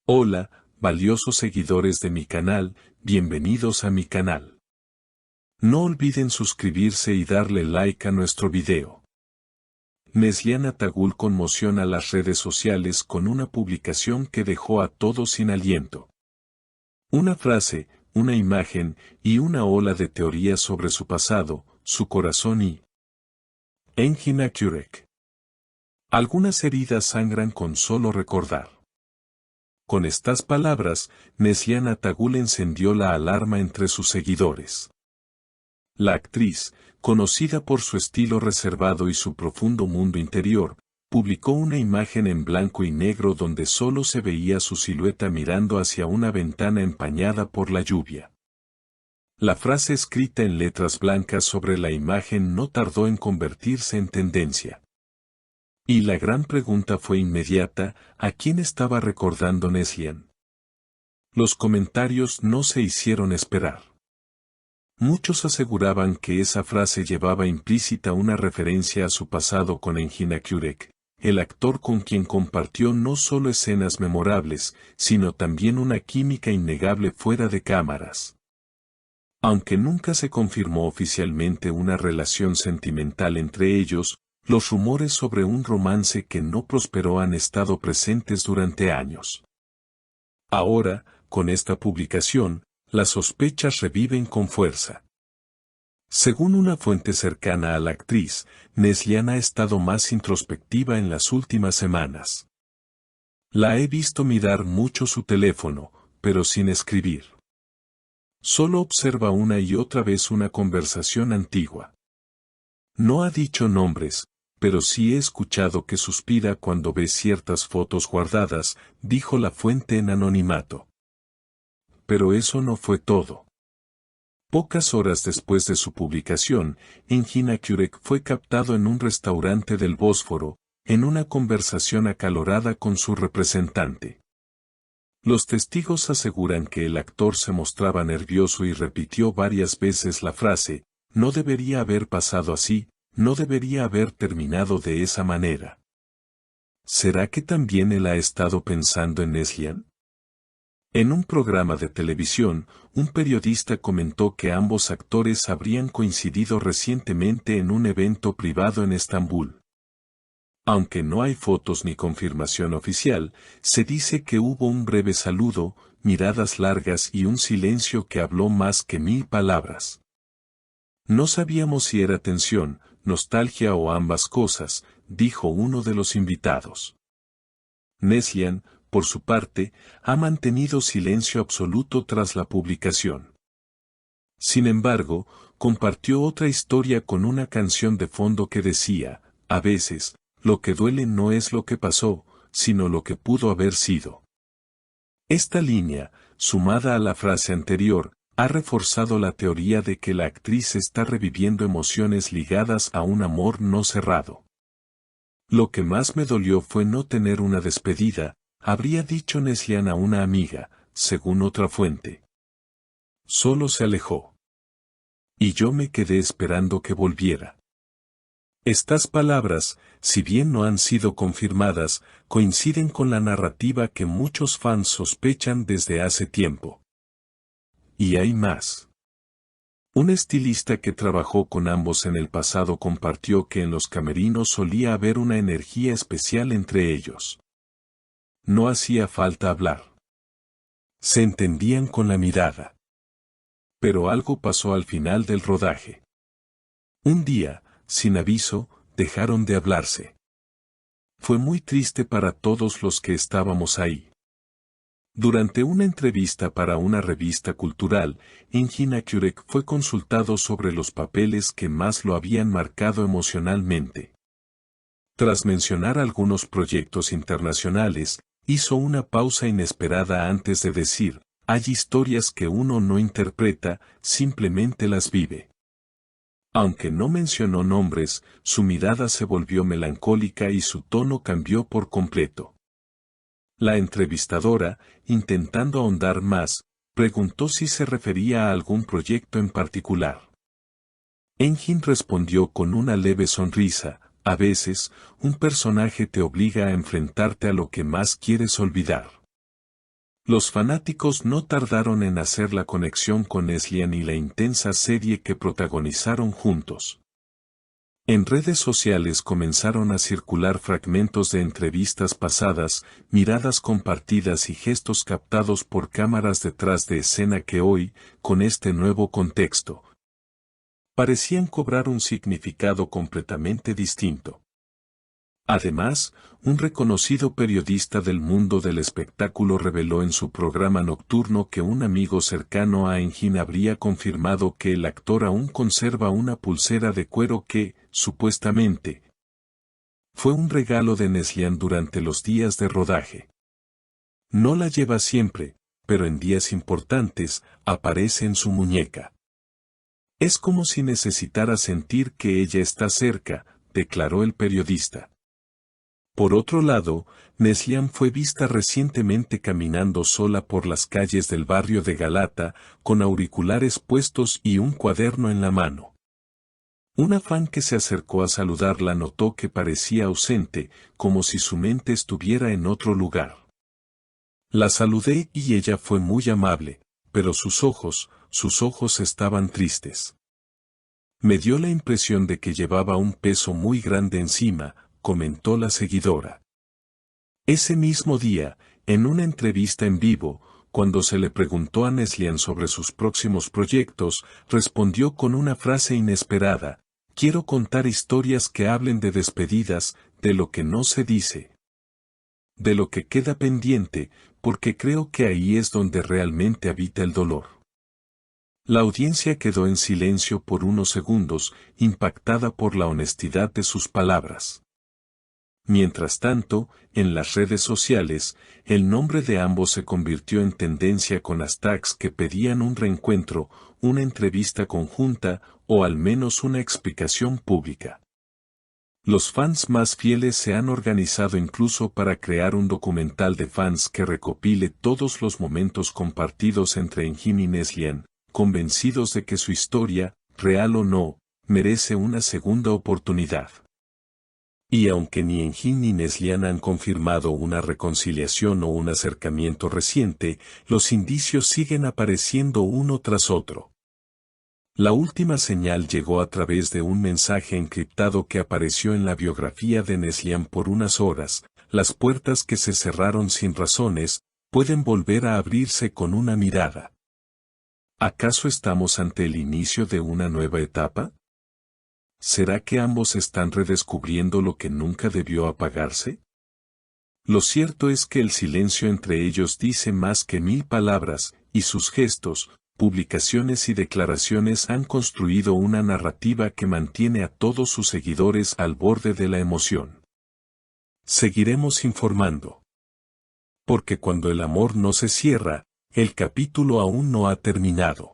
Hola, valiosos seguidores de mi canal, bienvenidos a mi canal. No olviden suscribirse y darle like a nuestro video. Neslihan Attagul conmociona las redes sociales con una publicación que dejó a todos sin aliento. Una frase, una imagen y una ola de teorías sobre su pasado, su corazón y Engin Akyurek. Algunas heridas sangran con solo recordar. Con estas palabras, Neslihan Attagul encendió la alarma entre sus seguidores. La actriz, conocida por su estilo reservado y su profundo mundo interior, publicó una imagen en blanco y negro donde solo se veía su silueta mirando hacia una ventana empañada por la lluvia. La frase escrita en letras blancas sobre la imagen no tardó en convertirse en tendencia. Y la gran pregunta fue inmediata: ¿a quién estaba recordando Neslihan? Los comentarios no se hicieron esperar. Muchos aseguraban que esa frase llevaba implícita una referencia a su pasado con Engin Akyurek, el actor con quien compartió no solo escenas memorables, sino también una química innegable fuera de cámaras. Aunque nunca se confirmó oficialmente una relación sentimental entre ellos, los rumores sobre un romance que no prosperó han estado presentes durante años. Ahora, con esta publicación, las sospechas reviven con fuerza. Según una fuente cercana a la actriz, Neslihan ha estado más introspectiva en las últimas semanas. La he visto mirar mucho su teléfono, pero sin escribir. Solo observa una y otra vez una conversación antigua. No ha dicho nombres, pero sí he escuchado que suspira cuando ve ciertas fotos guardadas, dijo la fuente en anonimato. Pero eso no fue todo. Pocas horas después de su publicación, Engin Akyurek fue captado en un restaurante del Bósforo, en una conversación acalorada con su representante. Los testigos aseguran que el actor se mostraba nervioso y repitió varias veces la frase: no debería haber pasado así, no debería haber terminado de esa manera. ¿Será que también él ha estado pensando en Neslihan? En un programa de televisión, un periodista comentó que ambos actores habrían coincidido recientemente en un evento privado en Estambul. Aunque no hay fotos ni confirmación oficial, se dice que hubo un breve saludo, miradas largas y un silencio que habló más que 1000 palabras. No sabíamos si era tensión, nostalgia o ambas cosas, dijo uno de los invitados. Neslihan, por su parte, ha mantenido silencio absoluto tras la publicación. Sin embargo, compartió otra historia con una canción de fondo que decía: a veces, lo que duele no es lo que pasó, sino lo que pudo haber sido. Esta línea, sumada a la frase anterior, ha reforzado la teoría de que la actriz está reviviendo emociones ligadas a un amor no cerrado. Lo que más me dolió fue no tener una despedida, habría dicho Neslihan a una amiga, según otra fuente. Solo se alejó. Y yo me quedé esperando que volviera. Estas palabras, si bien no han sido confirmadas, coinciden con la narrativa que muchos fans sospechan desde hace tiempo. Y hay más. Un estilista que trabajó con ambos en el pasado compartió que en los camerinos solía haber una energía especial entre ellos. No hacía falta hablar. Se entendían con la mirada. Pero algo pasó al final del rodaje. Un día, sin aviso, dejaron de hablarse. Fue muy triste para todos los que estábamos ahí. Durante una entrevista para una revista cultural, Engin Akyurek fue consultado sobre los papeles que más lo habían marcado emocionalmente. Tras mencionar algunos proyectos internacionales, hizo una pausa inesperada antes de decir: hay historias que uno no interpreta, simplemente las vive. Aunque no mencionó nombres, su mirada se volvió melancólica y su tono cambió por completo. La entrevistadora, intentando ahondar más, preguntó si se refería a algún proyecto en particular. Engin respondió con una leve sonrisa: a veces, un personaje te obliga a enfrentarte a lo que más quieres olvidar. Los fanáticos no tardaron en hacer la conexión con Neslihan y la intensa serie que protagonizaron juntos. En redes sociales comenzaron a circular fragmentos de entrevistas pasadas, miradas compartidas y gestos captados por cámaras detrás de escena que hoy, con este nuevo contexto, parecían cobrar un significado completamente distinto. Además, un reconocido periodista del mundo del espectáculo reveló en su programa nocturno que un amigo cercano a Engin habría confirmado que el actor aún conserva una pulsera de cuero que, supuestamente, fue un regalo de Neslihan durante los días de rodaje. No la lleva siempre, pero en días importantes, aparece en su muñeca. Es como si necesitara sentir que ella está cerca, declaró el periodista. Por otro lado, Neslihan fue vista recientemente caminando sola por las calles del barrio de Galata, con auriculares puestos y un cuaderno en la mano. Una fan que se acercó a saludarla notó que parecía ausente, como si su mente estuviera en otro lugar. La saludé y ella fue muy amable, pero sus ojos estaban tristes. Me dio la impresión de que llevaba un peso muy grande encima, comentó la seguidora. Ese mismo día, en una entrevista en vivo, cuando se le preguntó a Neslihan sobre sus próximos proyectos, respondió con una frase inesperada: quiero contar historias que hablen de despedidas, de lo que no se dice, de lo que queda pendiente, porque creo que ahí es donde realmente habita el dolor. La audiencia quedó en silencio por unos segundos, impactada por la honestidad de sus palabras. Mientras tanto, en las redes sociales, el nombre de ambos se convirtió en tendencia con hashtags que pedían un reencuentro, una entrevista conjunta, o al menos una explicación pública. Los fans más fieles se han organizado incluso para crear un documental de fans que recopile todos los momentos compartidos entre Engin y Neslihan, convencidos de que su historia, real o no, merece una segunda oportunidad. Y aunque ni Engin ni Neslihan han confirmado una reconciliación o un acercamiento reciente, los indicios siguen apareciendo uno tras otro. La última señal llegó a través de un mensaje encriptado que apareció en la biografía de Neslihan por unas horas. Las puertas que se cerraron sin razones, pueden volver a abrirse con una mirada. ¿Acaso estamos ante el inicio de una nueva etapa? ¿Será que ambos están redescubriendo lo que nunca debió apagarse? Lo cierto es que el silencio entre ellos dice más que 1000 palabras, y sus gestos, publicaciones y declaraciones han construido una narrativa que mantiene a todos sus seguidores al borde de la emoción. Seguiremos informando. Porque cuando el amor no se cierra, el capítulo aún no ha terminado.